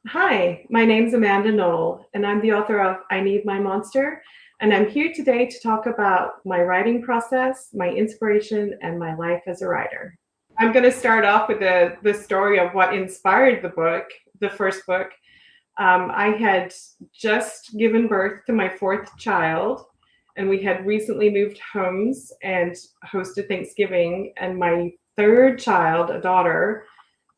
Hi, my name's Amanda Noll, and I'm the author of I Need My Monster. And I'm here today to talk about my writing process, my inspiration, and my life as a writer. I'm going to start off with the story of what inspired the book, the first book. I had just given birth to my fourth child, and we had recently moved homes and hosted Thanksgiving. And my third child, a daughter,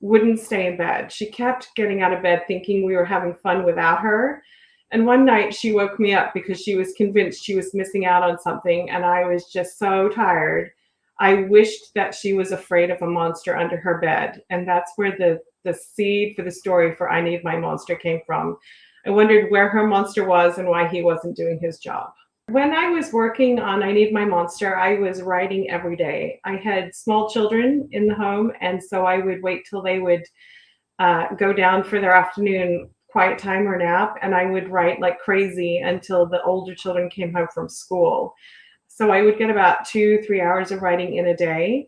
wouldn't stay in bed. She kept getting out of bed thinking we were having fun without her. And one night she woke me up because she was convinced she was missing out on something. And I was just so tired. I wished that she was afraid of a monster under her bed. And that's where the seed for the story for I Need My Monster came from. I wondered where her monster was and why he wasn't doing his job. When I was working on I Need My Monster, I was writing every day. I had small children in the home, and so I would wait till they would go down for their afternoon quiet time or nap, and I would write like crazy until the older children came home from school. So I would get about 2, 3 hours of writing in a day.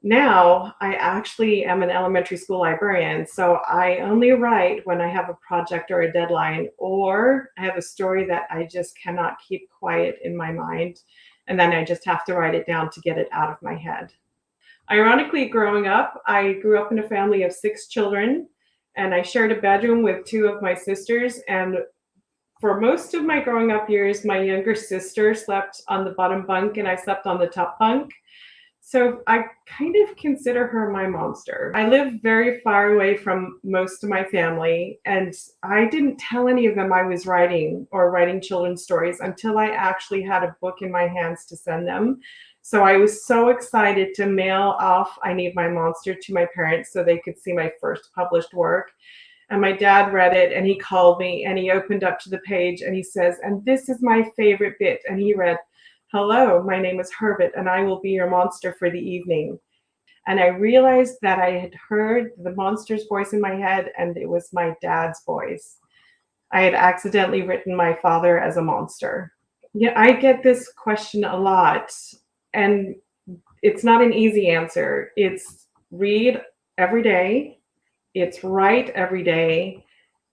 Now I actually am an elementary school librarian, so I only write when I have a project or a deadline, or I have a story that I just cannot keep quiet in my mind, and then I just have to write it down to get it out of my head. Ironically, growing up, I grew up in a family of 6 children, and I shared a bedroom with two of my sisters. And for most of my growing up years, my younger sister slept on the bottom bunk, and I slept on the top bunk. So I kind of consider her my monster. I live very far away from most of my family, and I didn't tell any of them I was writing or writing children's stories until I actually had a book in my hands to send them. So I was so excited to mail off I Need My Monster to my parents so they could see my first published work. And my dad read it and he called me and he opened up to the page and he says, "And this is my favorite bit." And he read, "Hello, my name is Herbert, and I will be your monster for the evening." And I realized that I had heard the monster's voice in my head, and it was my dad's voice. I had accidentally written my father as a monster. Yeah, I get this question a lot, and it's not an easy answer. It's read every day, it's write every day,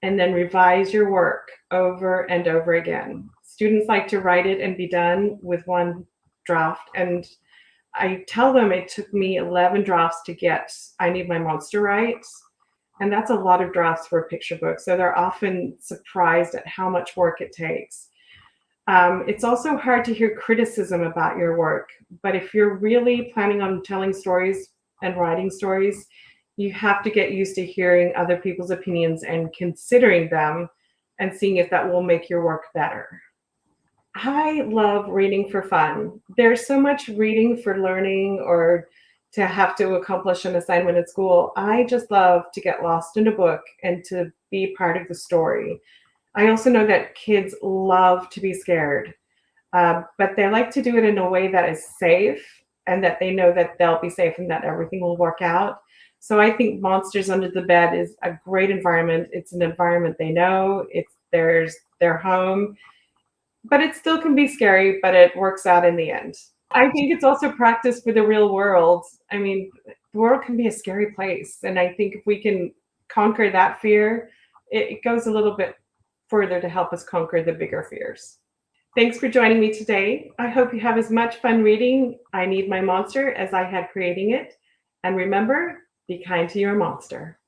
and then revise your work over and over again. Students like to write it and be done with one draft. And I tell them it took me 11 drafts to get I Need My Monster right. And that's a lot of drafts for a picture book. So they're often surprised at how much work it takes. It's also hard to hear criticism about your work. But if you're really planning on telling stories and writing stories, you have to get used to hearing other people's opinions and considering them and seeing if that will make your work better. I love reading for fun. There's so much reading for learning or to have to accomplish an assignment at school. I just love to get lost in a book and to be part of the story. I also know that kids love to be scared, but they like to do it in a way that is safe and that they know that they'll be safe and that everything will work out. So I think Monsters Under the Bed is a great environment. It's an environment they know. It's their home, but it still can be scary, but it works out in the end. I think it's also practice for the real world. I mean, the world can be a scary place, and I think if we can conquer that fear, it goes a little bit further to help us conquer the bigger fears. Thanks for joining me today. I hope you have as much fun reading I Need My Monster as I had creating it. And remember, be kind to your monster.